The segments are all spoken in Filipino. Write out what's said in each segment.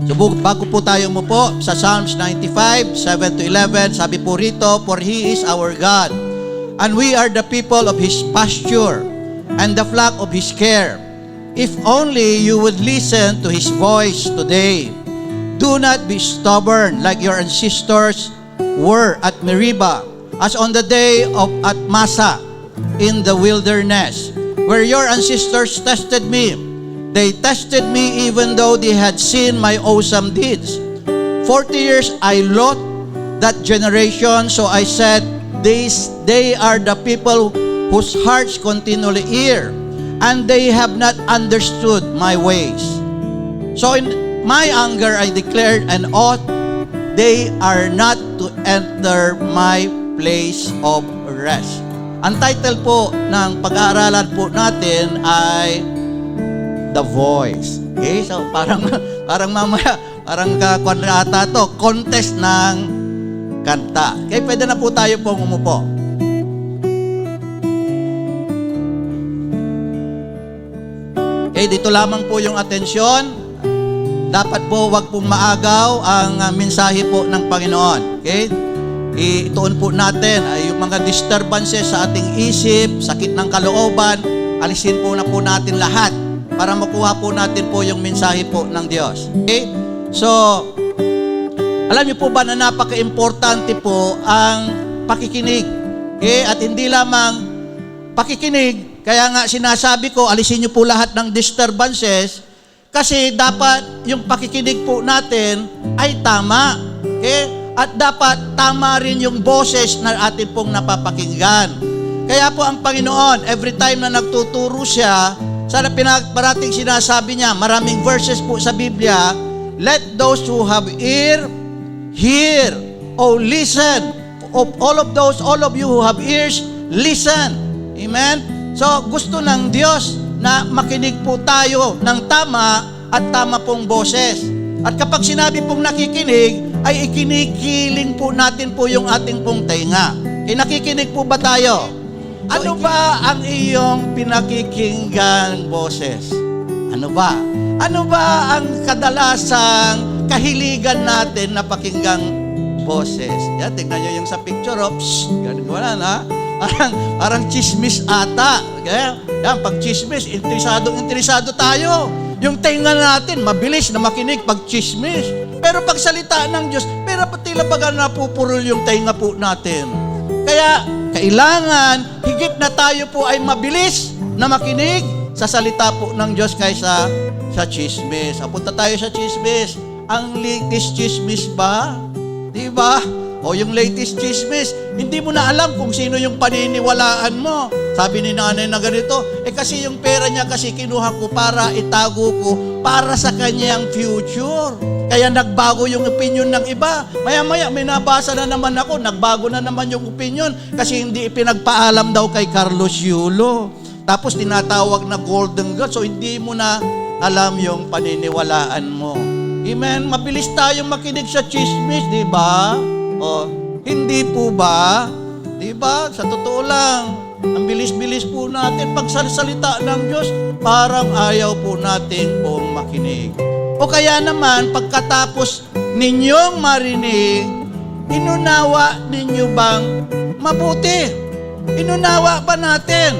So, bago po tayo umupo, sa Psalms 95, 7-11, sabi po rito, "For He is our God, and we are the people of His pasture, and the flock of His care. If only you would listen to His voice today. Do not be stubborn like your ancestors were at Meribah, as on the day at Massa in the wilderness, where your ancestors tested me. They tested me even though they had seen my awesome deeds. 40 years I loathed that generation, so I said, they are the people whose hearts continually err, and they have not understood my ways. So in my anger I declared an oath, they are not to enter my place of rest." Ang title po ng pag-aaralan po natin ay The Voice. Okay? So parang mamaya, parang ata to, contest ng kanta. Okay, pwede na po tayo pong umupo. Okay, dito lamang po yung atensyon. Dapat po wag pong maagaw ang mensahe po ng Panginoon. Okay? Ituon po natin ay yung mga disturbances sa ating isip, sakit ng kalooban, alisin po na po natin lahat para makuha po natin po yung mensahe po ng Diyos. Okay? So, alam niyo po ba na napaka-importante po ang pakikinig. Okay? At hindi lamang pakikinig, kaya nga sinasabi ko, alisin niyo po lahat ng disturbances kasi dapat yung pakikinig po natin ay tama. Okay? At dapat tama rin yung boses na atin pong napapakinggan. Kaya po ang Panginoon, every time na nagtuturo siya, sana parating sinasabi niya, maraming verses po sa Biblia, "Let those who have ear, hear." O listen. All of you who have ears, listen. Amen? So, gusto ng Diyos na makinig po tayo ng tama at tama pong boses. At kapag sinabi pong nakikinig, ay ikinikiling po natin po yung ating pong tenga. Nakikinig po ba tayo? Ano ba ang iyong pinakikinggan boses? Ano ba? Ano ba ang kadalasang kahiligan natin na pakinggang boses? Yan, tingnan nyo yung sa picture, ganun wala na. Parang chismis ata. Okay? Yan, pag chismis, interesado tayo. Yung tenga natin, mabilis na makinig pag chismis. Pero pag salita ng Diyos, pero tila baga napupurol yung tenga po natin. Kaya, kailangan, higit na tayo po ay mabilis na makinig sa salita po ng Diyos kaysa sa chismis. Punta tayo sa chismis. Ang latest chismis ba? Diba? O yung latest chismis, hindi mo na alam kung sino yung paniniwalaan mo. Sabi ni nanay na ganito, kasi yung pera niya kasi kinuha ko para itago ko para sa kanyang future. Kaya nagbago yung opinion ng iba. Maya-maya, may nabasa na naman ako, nagbago na naman yung opinion kasi hindi ipinagpaalam daw kay Carlos Yulo. Tapos tinatawag na golden god, so hindi mo na alam yung paniniwalaan mo. Amen? Mabilis tayong makinig sa chismis, di ba? O, hindi po ba? Di ba? Sa totoo lang, ang bilis-bilis po natin pagsasalita ng Diyos, parang ayaw po natin pong makinig. O kaya naman, pagkatapos ninyong marinig, inunawa ninyo bang mabuti? Inunawa ba natin?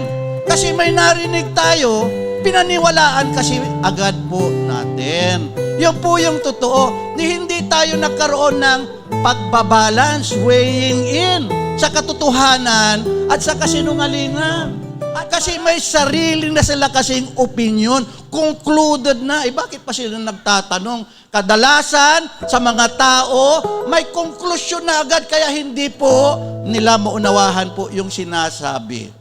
Kasi may narinig tayo, pinaniwalaan kasi agad po natin. Yun po yung totoo. Hindi tayo nagkaroon ng pagbabalance, weighing in sa katotohanan at sa kasinungalingan. At kasi may sarili na sila kasing opinion, concluded na. Bakit pa sila nagtatanong? Kadalasan sa mga tao, may konklusyon na agad kaya hindi po nila maunawahan po yung sinasabi.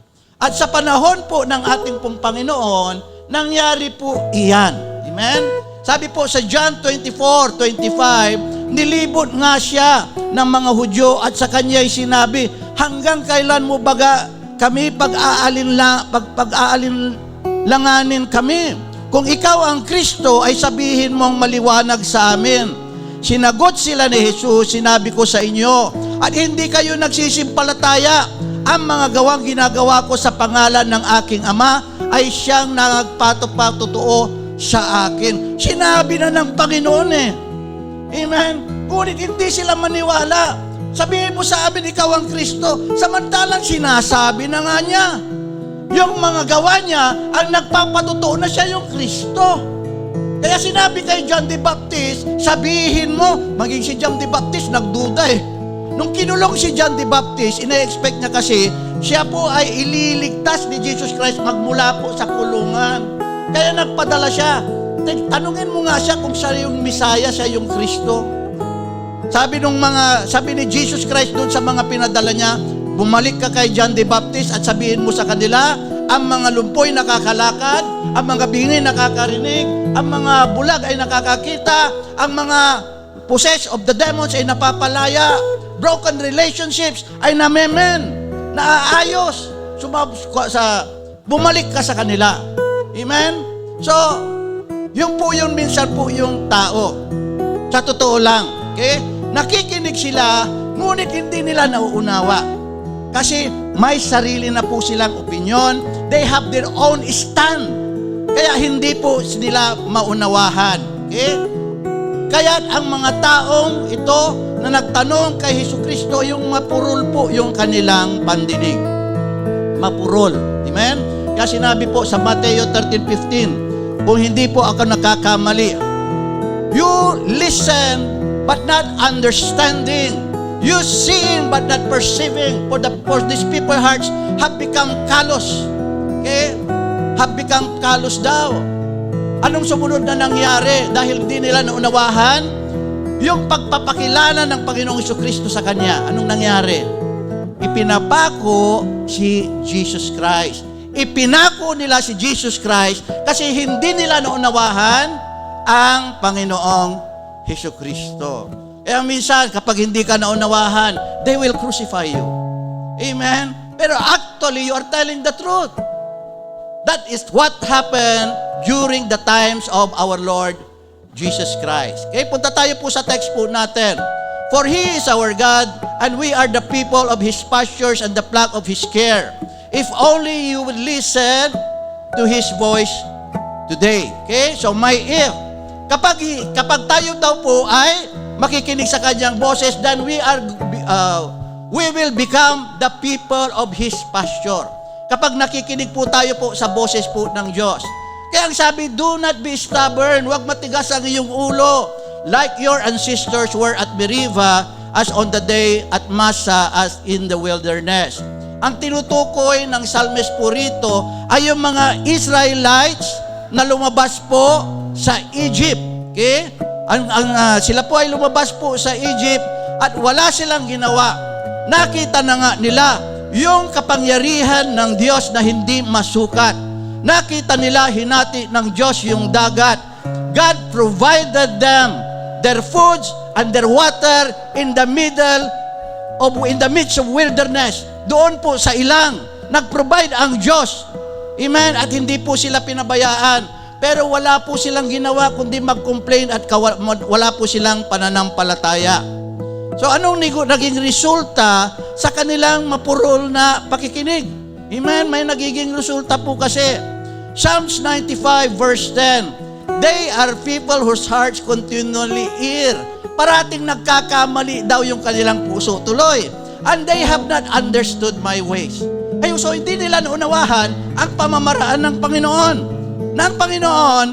At sa panahon po ng ating pong Panginoon, nangyari po iyan. Amen? Sabi po sa John 24:25, nilibot nga siya ng mga Hudyo at sa kanya'y sinabi, hanggang kailan mo baga kami pag-aalinlanganin kami? Kung ikaw ang Kristo, ay sabihin mong maliwanag sa amin. Sinagot sila ni Jesus, sinabi ko sa inyo, at hindi kayo nagsisimpalataya. Ang mga gawang ginagawa ko sa pangalan ng aking Ama ay siyang nagpatotoo sa akin. Sinabi na ng Panginoon eh. Amen? Ngunit hindi sila maniwala. Sabihin mo sa amin, ikaw ang Kristo. Samantalang sinasabi na nga niya. Yung mga gawa niya, ang nagpapatotoo na siya yung Kristo. Kaya sinabi kay John the Baptist, sabihin mo, maging si John the Baptist, nagduda eh. Nung kinulong si John the Baptist, ina-expect niya kasi, siya po ay ililigtas ni Jesus Christ magmula po sa kulungan. Kaya nagpadala siya. Tanungin mo nga siya kung siya yung Misaya, siya yung Kristo. Sabi ni Jesus Christ doon sa mga pinadala niya, bumalik ka kay John the Baptist at sabihin mo sa kanila, ang mga lumpoy nakakalakad, ang mga bingi nakakarinig, ang mga bulag ay nakakakita, ang mga possessed of the demons ay napapalaya, broken relationships ay namemen, naaayos. Bumalik ka sa kanila. Amen? So, yung po yun minsan po yung tao. Sa totoo lang. Okay? Nakikinig sila, ngunit hindi nila nauunawa. Kasi may sarili na po silang opinion. They have their own stand. Kaya hindi po nila maunawahan. Okay? Kaya ang mga taong ito na nagtanong kay Jesucristo, yung mapurol po yung kanilang pandinig. Mapurol. Amen? Kaya sinabi po sa Mateo 13:15, kung hindi po ako nakakamali, you listen but not understanding. You seeing but not perceiving. For these people's hearts have become callous. Okay? Have become callous daw. Anong sumunod na nangyari? Dahil hindi nila naunawahan yung pagpapakilala ng Panginoong Jesucristo sa Kanya. Anong nangyari? Ipinapako si Jesus Christ. Ipinako nila si Jesus Christ kasi hindi nila naunawahan ang Panginoong Jesucristo. Kaya minsan, kapag hindi ka naunawahan, they will crucify you. Amen? Pero actually, you are telling the truth. That is what happened during the times of our Lord Jesus Christ. Okay, punta tayo po sa text po natin. For He is our God, and we are the people of His pastures and the flock of His care. If only you would listen to His voice today. Okay? So may if. Kapag tayo daw po ay makikinig sa kanyang boses, then we will become the people of His pasture. Kapag nakikinig po tayo po sa boses po ng Diyos. Kaya ang sabi, do not be stubborn, huwag matigas ang iyong ulo, like your ancestors were at Meribah, as on the day at Massa, as in the wilderness. Ang tinutukoy ng psalmist po rito ay yung mga Israelites na lumabas po sa Egypt. Okay? Sila po ay lumabas po sa Egypt at wala silang ginawa. Nakita na nga nila yung kapangyarihan ng Diyos na hindi masukat. Nakita nila hinati ng Diyos yung dagat. God provided them their foods and their water in the midst of wilderness. Doon po sa ilang nag-provide ang Diyos. Amen? At hindi po sila pinabayaan. Pero wala po silang ginawa kundi mag-complain at wala po silang pananampalataya. So anong naging resulta sa kanilang mapurol na pakikinig? Amen? May nagiging resulta po kasi. Psalms 95 verse 10, they are people whose hearts continually err. Parating nagkakamali daw yung kanilang puso. Tuloy, and they have not understood my ways. Ay, so hindi nila naunawahan ang pamamaraan ng Panginoon. Ng Panginoon,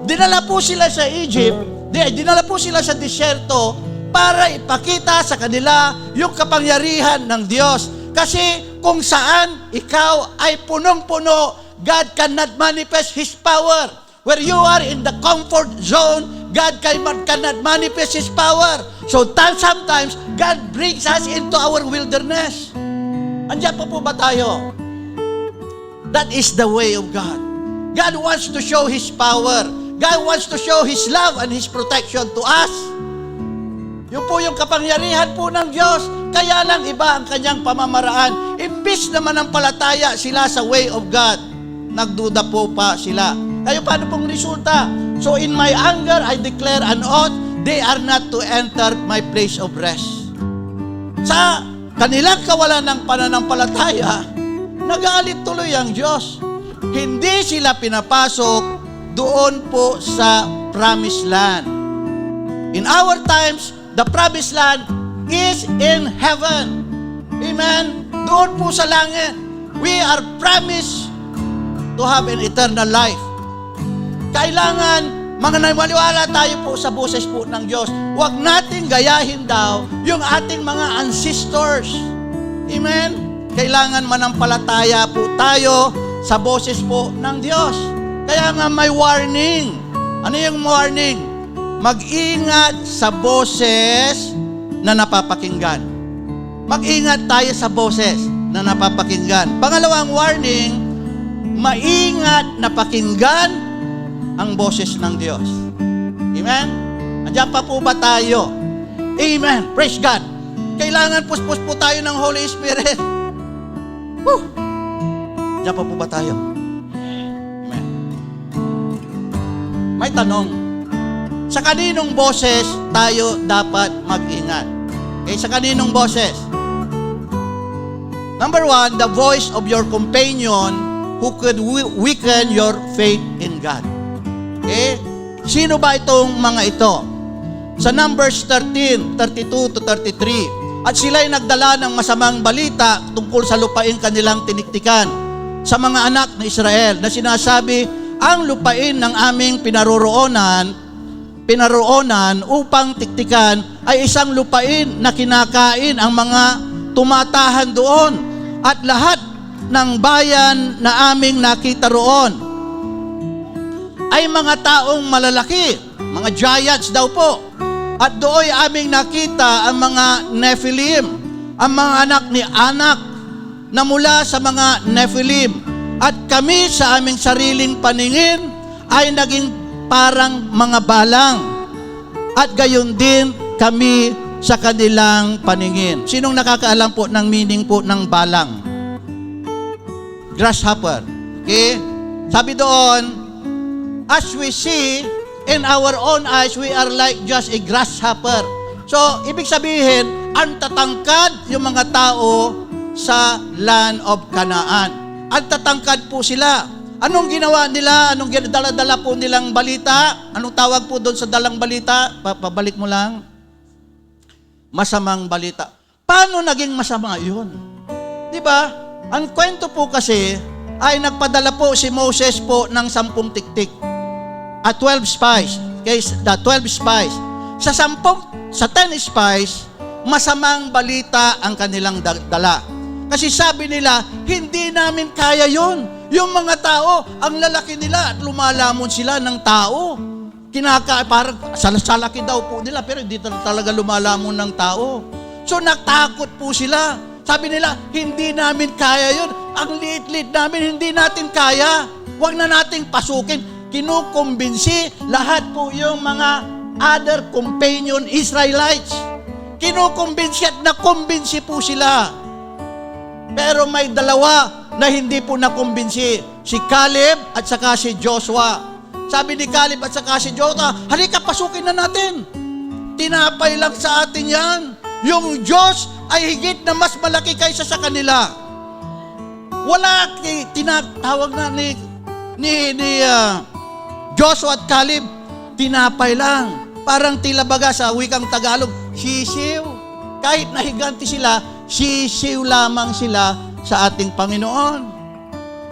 dinala po sila sa Egypt, dinala po sila sa disyerto para ipakita sa kanila yung kapangyarihan ng Diyos. Kasi kung saan ikaw ay punong-puno, God cannot manifest His power. Where you are in the comfort zone, God cannot manifest His power. So sometimes, God brings us into our wilderness. Andiyan po ba tayo? That is the way of God. God wants to show His power. God wants to show His love and His protection to us. Yun po yung kapangyarihan po ng Diyos. Kaya lang iba ang kanyang pamamaraan. Imbis naman ang palataya sila sa way of God, nagduda po pa sila. Kayo paano pong resulta? So in my anger, I declare an oath, they are not to enter my place of rest. Sa kanilang kawalan ng pananampalataya, nagalit tuloy ang Diyos. Hindi sila pinapasok doon po sa promised land. In our times, the promised land is in heaven. Amen? Doon po sa langit. We are promised to have an eternal life. Kailangan mga naniwala tayo po sa boses po ng Diyos. Huwag nating gayahin daw yung ating mga ancestors. Amen? Kailangan manampalataya po tayo sa boses po ng Diyos. Kaya nga may warning. Ano yung warning? Mag-ingat sa boses na napapakinggan. Mag-ingat tayo sa boses na napapakinggan. Pangalawang warning, maingat na pakinggan ang boses ng Diyos. Amen? Andiyan pa po ba tayo? Amen. Praise God. Kailangan puspos po tayo ng Holy Spirit. Woo! Andiyan pa po ba tayo? Amen. May tanong. Sa kaninong boses tayo dapat mag-ingat? Okay, sa kaninong boses? Number 1, the voice of your companion who could weaken your faith in God. Okay? Sino ba itong mga ito? Sa Numbers 13, 32 to 33, at sila'y nagdala ng masamang balita tungkol sa lupain kanilang tiniktikan sa mga anak ng Israel na sinasabi, ang lupain ng aming pinaroroonan upang tiktikan ay isang lupain na kinakain ang mga tumatahan doon at lahat ng bayan na aming nakita roon ay mga taong malalaki, mga giants daw po. At doon aming nakita ang mga Nephilim, ang mga anak ni Anak na mula sa mga Nephilim. At kami sa aming sariling paningin ay naging parang mga balang. At gayon din kami sa kanilang paningin. Sinong nakakaalam po ng meaning po ng balang? Grasshopper. Okay? Sabi doon, as we see in our own eyes, we are like just a grasshopper. So, ibig sabihin, ang tatangkad yung mga tao sa land of Canaan. Ang tatangkad po sila. Anong ginawa nila? Anong dala-dala po nilang balita? Anong tawag po doon sa dalang balita? Pabalik mo lang. Masamang balita. Paano naging masama yun? Di ba? Ang kwento po kasi ay nagpadala po si Moses po ng 10 tiktik. At 12 spies. Okay, the 12 spies. Sa 10 spies, masamang balita ang kanilang dala. Kasi sabi nila, hindi namin kaya yon. Yung mga tao, ang lalaki nila at lumalamon sila ng tao. Parang salaki daw po nila, pero hindi talaga lumalamon ng tao. So natakot po sila. Sabi nila, hindi namin kaya yon. Ang liit-liit namin, hindi natin kaya. Huwag na nating pasukin. Kinukumbinsi lahat po yung mga other companion Israelites. Kinukumbinsi at nakumbinsi po sila. Pero may dalawa na hindi po nakumbinsi. Si Caleb at saka si Joshua. Sabi ni Caleb at saka si Joshua, halika pasukin na natin. Tinapay lang sa atin yan. Yung Diyos ay higit na mas malaki kaysa sa kanila. Wala, tinatawag na ni Joshua at Caleb, tinapay lang. Parang tila baga sa wikang Tagalog, sisiw. Kahit nahiganti sila, sisiw lamang sila sa ating Panginoon.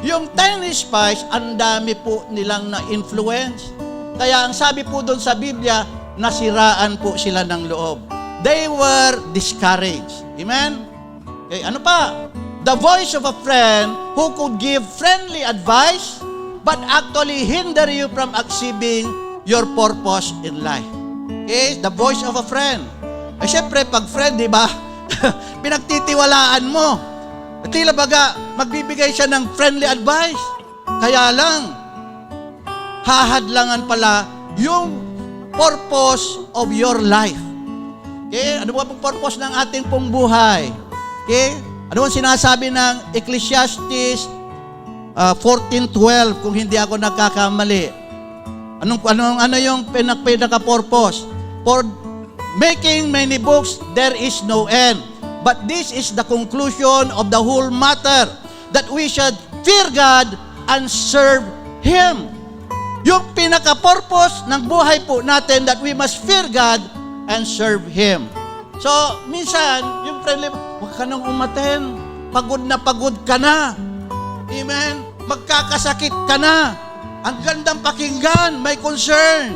Yung 10 spies, ang dami po nilang na-influence. Kaya ang sabi po doon sa Biblia, nasiraan po sila ng loob. They were discouraged. Amen? Okay, ano pa? The voice of a friend who could give friendly advice but actually hinder you from achieving your purpose in life. Okay? The voice of a friend. Ay, syempre, pag friend, di ba? Pinagtitiwalaan mo. At tila baga, magbibigay siya ng friendly advice. Kaya lang, hahadlangan pala yung purpose of your life. Okay? Ano ba pong purpose ng ating pong buhay? Okay? Ano ang sinasabi ng Ecclesiastes 14:12 kung hindi ako nagkakamali? Ano yung pinaka-purpose? For making many books, there is no end. But this is the conclusion of the whole matter, that we should fear God and serve Him. yung pinaka-purpose ng buhay po natin that we must fear God and serve Him. So, minsan, yung friendly, huwag ka nang umaten. Pagod ka na. Amen? Magkakasakit ka na. Ang gandang pakinggan, may concern.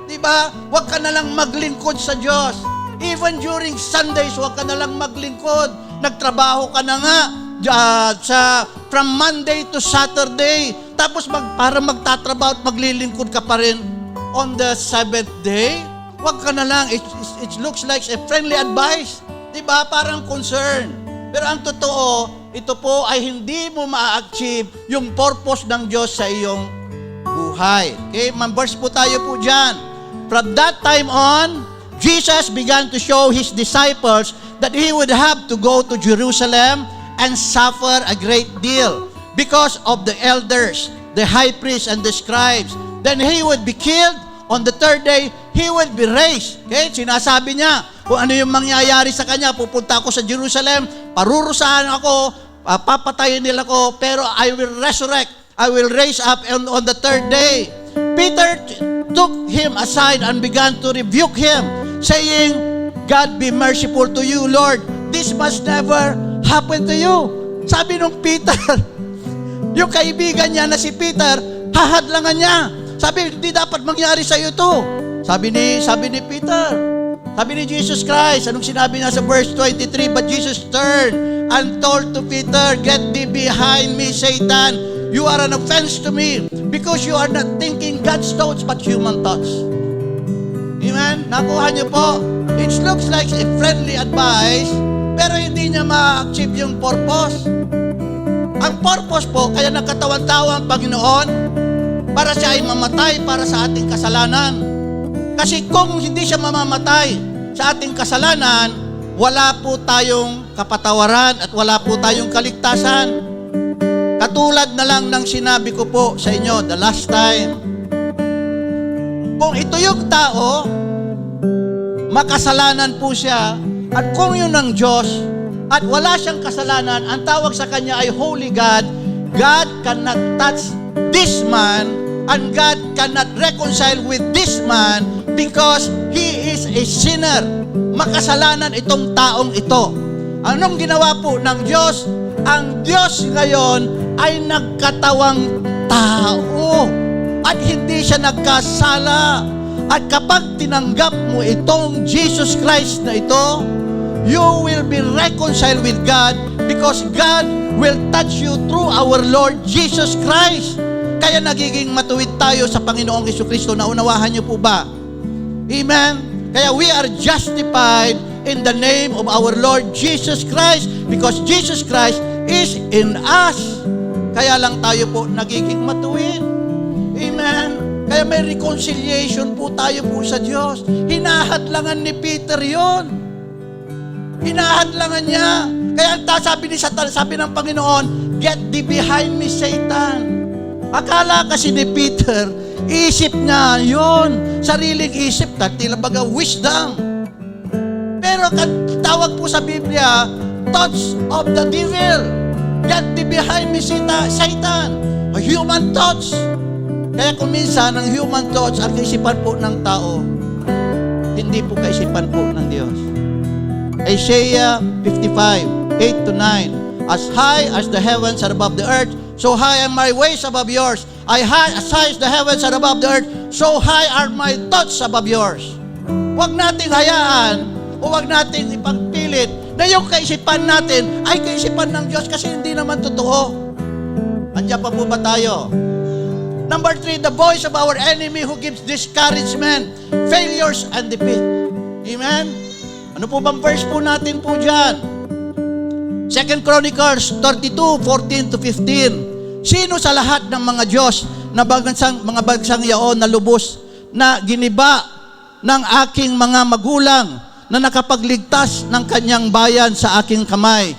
Diba? Huwag ka na lang maglingkod sa Diyos. Even during Sundays, huwag ka na lang maglingkod. Nagtrabaho ka na nga from Monday to Saturday. Tapos para magtatrabaho at maglilingkod ka pa rin on the 7th day. Huwag ka na lang. It looks like a friendly advice. Diba? Parang concern. Pero ang totoo, ito po ay hindi mo ma-achieve yung purpose ng Diyos sa iyong buhay. Okay? Verse po tayo po dyan. From that time on, Jesus began to show His disciples that He would have to go to Jerusalem and suffer a great deal because of the elders, the high priests, and the scribes. Then He would be killed. On the third day, He would be raised. Okay? Sinasabi niya kung ano yung mangyayari sa Kanya. Pupunta ako sa Jerusalem, parurusahan ako, papatayin nila ko, pero I will resurrect. I will raise up on the third day. Peter took Him aside and began to rebuke Him, saying, God be merciful to you, Lord. This must never happen to you. Sabi nung Peter, yung kaibigan niya na si Peter, hahadlangan niya. Sabi, hindi dapat mangyari sa iyo to. Sabi ni Peter, sabi ni Jesus Christ, anong sinabi niya sa verse 23? But Jesus turned and told to Peter, Get thee behind me, Satan. You are an offense to me because you are not thinking God's thoughts but human thoughts. Amen? Nakuha niyo po? It looks like a friendly advice, pero hindi niya ma-achieve yung purpose. Ang purpose po, kaya nagkatawan-tawa ang Panginoon para siya ay mamatay para sa ating kasalanan. Kasi kung hindi siya mamamatay sa ating kasalanan, wala po tayong kapatawaran at wala po tayong kaligtasan. Katulad na lang ng sinabi ko po sa inyo the last time. Kung ito yung tao, makasalanan po siya, at kung yun ng Diyos, at wala siyang kasalanan, ang tawag sa kanya ay Holy God, God cannot touch this man, and God cannot reconcile with this man because he is a sinner. Makasalanan itong taong ito. Anong ginawa po ng Diyos? Ang Diyos ngayon ay nagkatawang tao at hindi siya nagkasala. At kapag tinanggap mo itong Jesus Christ na ito, you will be reconciled with God because God will touch you through our Lord Jesus Christ. Kaya nagiging matuwid tayo sa Panginoong Jesucristo. Naunawahan niyo po ba? Amen? Kaya we are justified in the name of our Lord Jesus Christ because Jesus Christ is in us. Kaya lang tayo po nagiging matuwid. Amen? Kaya may reconciliation po tayo po sa Diyos. Hinahadlangan ni Peter yon. Hinahadlangan niya. Kaya sabi ng Panginoon, Get thee behind me, Satan. Akala kasi ni Peter, isip niya yon, sariling isip, tila baga wisdom. Pero tawag po sa Biblia, thoughts of the devil. Get thee behind me, Satan. Human thoughts. Kaya kung minsan, ang human thoughts, ang kaisipan po ng tao, hindi po kaisipan po ng Diyos. Isaiah 55, 8-9. As high as the heavens are above the earth, so high are my ways above yours. As high as the heavens are above the earth, so high are my thoughts above yours. Huwag nating hayaan o huwag nating ipagpilit na yung kaisipan natin ay kaisipan ng Diyos kasi hindi naman totoo. Andiyan pa po ba tayo? Number 3, the voice of our enemy who gives discouragement, failures, and defeat. Amen? Ano po bang verse po natin po dyan? 2 Chronicles 32, 14-15. Sino sa lahat ng mga Diyos na mga bagsang yaon na lubos na giniba ng aking mga magulang na nakapagligtas ng kanyang bayan sa aking kamay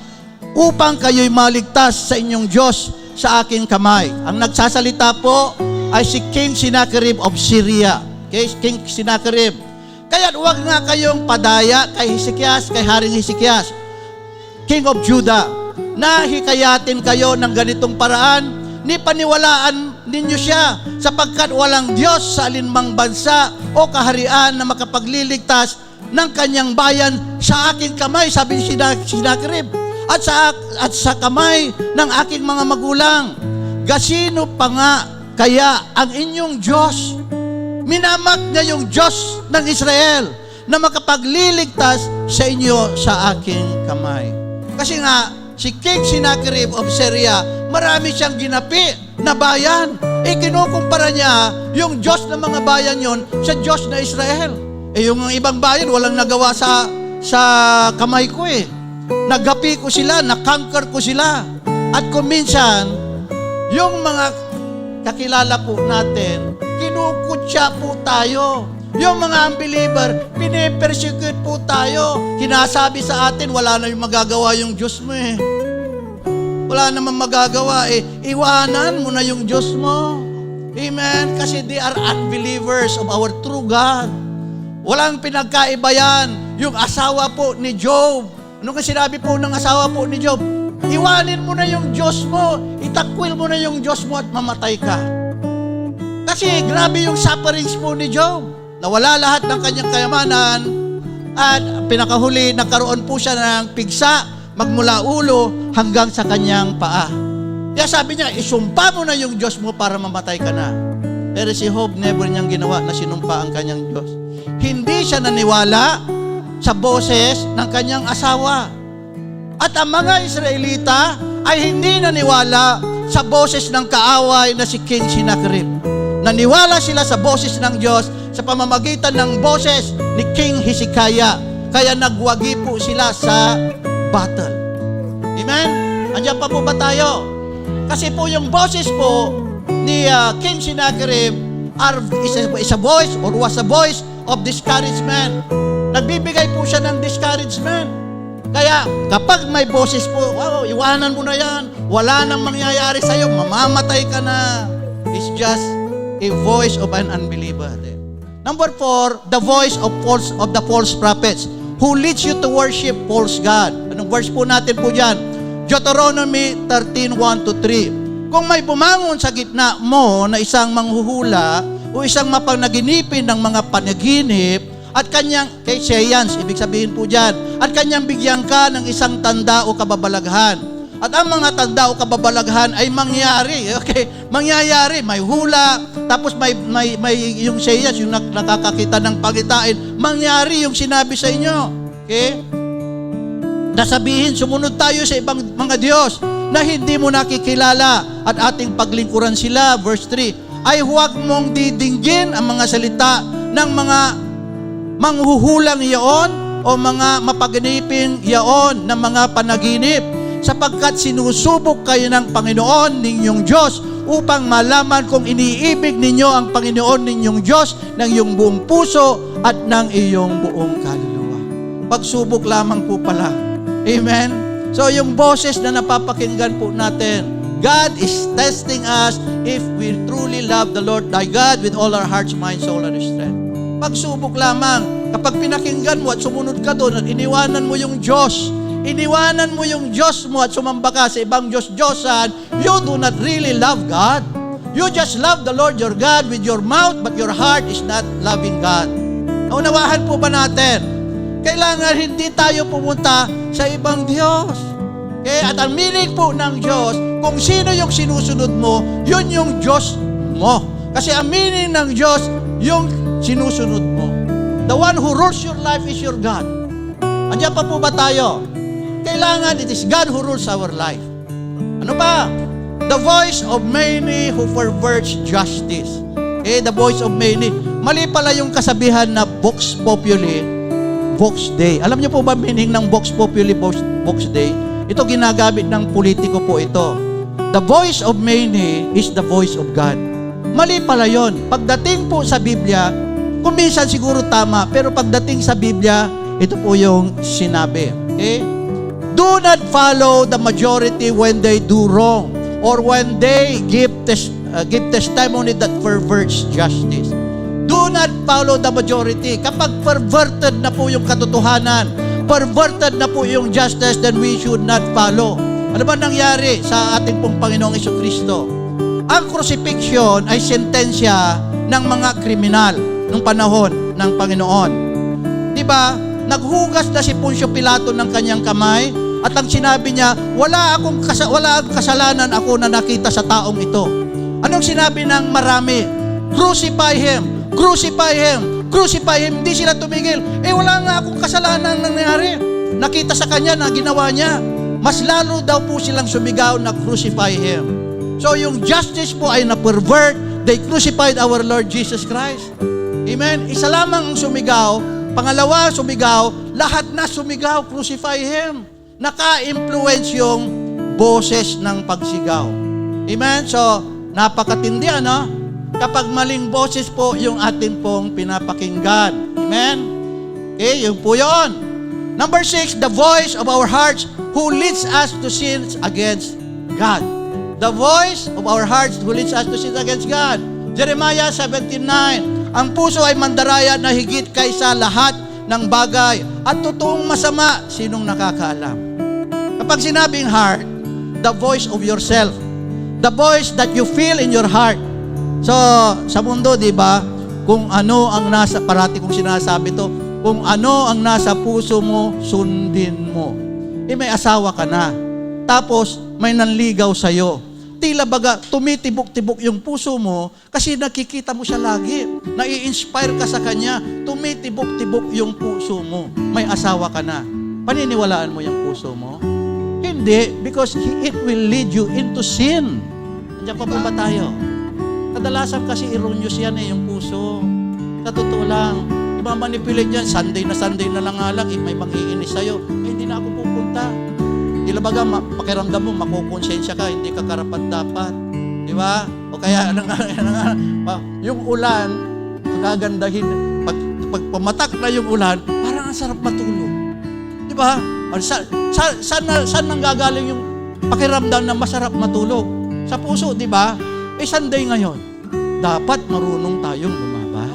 upang kayo'y maligtas sa inyong Diyos sa aking kamay? Ang nagsasalita po ay si King Sennacherib of Syria. Okay? King Sennacherib. Kaya huwag nga kayong padaya kay Hezekias, kay Haring Hezekias, King of Judah, na hikayatin kayo ng ganitong paraan, ni paniwalaan ninyo siya, sapagkat walang Diyos sa alinmang bansa o kaharian na makapagliligtas ng kanyang bayan sa aking kamay, sabi ni Sinakerib, at sa kamay ng aking mga magulang. Gasino pa nga kaya ang inyong Diyos? Minamak niya yung Diyos ng Israel na makapagliligtas sa inyo sa aking kamay. Kasi nga, si King Sennacherib of Syria, marami siyang ginapi na bayan. Kinukumpara niya yung Diyos ng mga bayan yon sa Diyos na Israel. Yung ibang bayan, walang nagawa sa kamay ko Nagapi ko sila, nakanker ko sila. At kung minsan, yung mga kakilala po natin, kinukutya po tayo. Yung mga unbeliever, pinipersecute po tayo. Kinasabi sa atin, wala na yung magagawa yung Diyos mo Wala namang magagawa Iwanan mo na yung Diyos mo. Amen? Kasi they are unbelievers of our true God. Walang pinagkaiba yan. Yung asawa po ni Job. Ano ka sinabi po ng asawa po ni Job? Iwanin mo na yung Diyos mo. Itakwil mo na yung Diyos mo at mamatay ka. Kasi grabe yung sufferings po ni Job. Nawala lahat ng kanyang kayamanan at pinakahuli, nagkaroon po siya ng pigsa magmula ulo hanggang sa kanyang paa. Kaya sabi niya, isumpa mo na yung Diyos mo para mamatay ka na. Pero si Job, never niyang ginawa na sinumpa ang kanyang Diyos. Hindi siya naniwala sa boses ng kanyang asawa. At ang mga Israelita ay hindi naniwala sa boses ng kaaway na si King Sennacherib. Naniwala sila sa boses ng Diyos sa pamamagitan ng boses ni King Hezekiah. Kaya nagwagi po sila sa battle. Amen? Andiyan pa po ba tayo? Kasi po yung boses po ni King Sennacherib is a voice or was a voice of discouragement. Nagbibigay po siya ng discouragement. Kaya kapag may boses po, iwanan mo na yan. Wala nang mangyayari sa'yo. Mamamatay ka na. It's just a voice of an unbeliever. Number 4, the voice of the false prophets who leads you to worship false God. Anong verse po natin po dyan? Deuteronomy 13:1-3. Kung may bumangon sa gitna mo na isang manghuhula o isang mapanaginipin ng mga panaginip at kanyang, kay seance, ibig sabihin po dyan, at kanyang bigyan ka ng isang tanda o kababalaghan. At ang mga tanda o kababalaghan ay mangyari. Okay? Mangyayari. May hula, tapos may yung seance, yung nakakakita ng pagitain. Mangyari yung sinabi sa inyo. Okay? Nasabihin, sumunod tayo sa ibang mga Diyos na hindi mo nakikilala at ating paglingkuran sila. Verse 3, ay huwag mong didinggin ang mga salita ng mga manghuhulang iyon o mga mapaganiping iyon ng mga panaginip, sapagkat sinusubok kayo ng Panginoon ninyong Diyos upang malaman kung iniibig ninyo ang Panginoon ninyong Diyos ng iyong buong puso at ng iyong buong kaluluwa. Pagsubok lamang po pala. Amen? So yung boses na napapakinggan po natin, God is testing us if we truly love the Lord thy God with all our hearts, mind, soul, and strength. Pagsubok lamang. Kapag pinakinggan mo at sumunod ka doon at iniwanan mo yung Diyos, iniwanan mo yung Diyos mo at sumamba ka sa ibang Diyos-Diyosan, you do not really love God. You just love the Lord your God with your mouth, but your heart is not loving God. Naunawahan po ba natin? Kailangan hindi tayo pumunta sa ibang Diyos. Okay? At ang meaning po ng Diyos, kung sino yung sinusunod mo, yun yung Diyos mo. Kasi ang meaning ng Diyos, yung sinusunod mo. The one who rules your life is your God. Andiyan pa po ba tayo? Kailangan, it is God who rules our life. Ano pa? The voice of many who perverts justice. The voice of many. Mali pala yung kasabihan na Vox Populi, Vox Dei. Alam niyo po ba meaning ng Vox Populi, Vox Dei? Ito ginagamit ng politiko po ito. The voice of many is the voice of God. Mali pala yon. Pagdating po sa Biblia, kung minsan siguro tama, pero pagdating sa Biblia, ito po yung sinabi. Okay? Do not follow the majority when they do wrong or when they give testimony that perverts justice. Do not follow the majority. Kapag perverted na po yung katotohanan, perverted na po yung justice, then we should not follow. Ano ba nangyari sa ating pong Panginoong Jesucristo? ang crucifixion ay sentensya ng mga kriminal nung panahon ng Panginoon. Di ba? Naghugas na si Poncio Pilato ng kanyang kamay at ang sinabi niya, wala akong kasalanan ako na nakita sa taong ito. Anong sinabi ng marami? Crucify him! Crucify him! Crucify him! Hindi sila tumigil. Wala nga akong kasalanan nangyari. Nakita sa kanya na ginawa niya. Mas lalo daw po silang sumigaw na crucify him. So yung justice po ay na-pervert. They crucified our Lord Jesus Christ. Amen? Isa lamang ang sumigaw. Pangalawa, sumigaw. Lahat na sumigaw. Crucify him. Naka-influence yung boses ng pagsigaw. Amen? So, napakatindi, ano? Kapag maling boses po yung atin pong pinapakinggan. Amen? Okay, yun po yun. Number 6, the voice of our hearts who leads us to sin against God. The voice of our hearts who leads us to sin against God. Jeremiah 17:9. Ang puso ay mandaraya na higit kaysa lahat ng bagay at totoong masama, sinong nakakaalam? Kapag sinabing heart, the voice of yourself, the voice that you feel in your heart. So, sa mundo, di ba, kung ano ang nasa, parati kong sinasabi to, kung ano ang nasa puso mo, sundin mo. May asawa ka na, tapos may nanligaw sa'yo. Tila baga, tumitibok-tibok yung puso mo kasi nakikita mo siya lagi. Nai-inspire ka sa kanya, tumitibok-tibok yung puso mo. May asawa ka na. Paniniwalaan mo yung puso mo? Hindi, because it will lead you into sin. Nandiyan pa po ba tayo? Kadalasan kasi erroneous yan yung puso. Sa totoo lang, imamanipulate yan, Sunday na lang nga lang, may mangiinis sa'yo, hindi na ako pupunta. Tila baga, pakiramdam mo, makukonsensya ka, hindi ka karapat-dapat. Di ba? O kaya, yung ulan, magagandahin. Pag pumatak na yung ulan, parang ang sarap matulog. Di ba? Saan nanggagaling yung pakiramdam na masarap matulog? Sa puso, di ba? Sunday ngayon, dapat marunong tayong bumaba.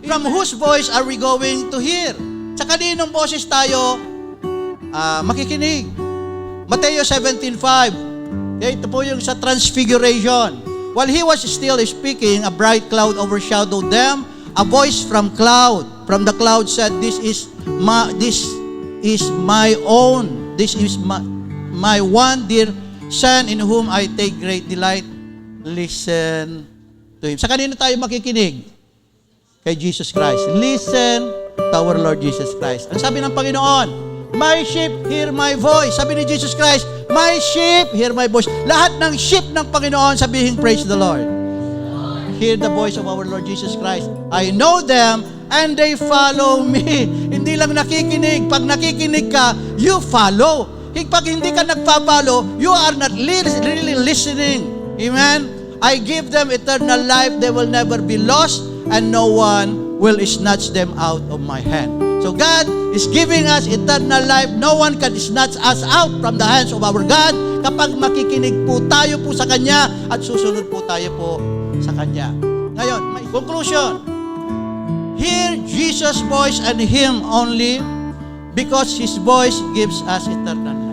From whose voice are we going to hear? Sa kaninong boses tayo makikinig? Mateo 17:5. Ito po yung sa transfiguration. While he was still speaking, a bright cloud overshadowed them. A voice from the cloud said, This is my own. This is my one dear Son in whom I take great delight. Listen to him. Sa kanino tayo makikinig? Kay Jesus Christ. Listen to our Lord Jesus Christ. Ang sabi ng Panginoon, my sheep hear my voice. Sabi ni Jesus Christ, my sheep hear my voice. Lahat ng sheep ng Panginoon sabihin, praise the Lord. Hear the voice of our Lord Jesus Christ. I know them and they follow me. Hindi lang nakikinig. Pag nakikinig ka, you follow. Pag hindi ka nagpa-follow, you are not really listening. Amen? I give them eternal life. They will never be lost and no one will snatch them out of my hand. So God is giving us eternal life. No one can snatch us out from the hands of our God kapag makikinig po tayo po sa Kanya at susunod po tayo po sa Kanya. Ngayon, may conclusion. Hear Jesus' voice and Him only because His voice gives us eternal life.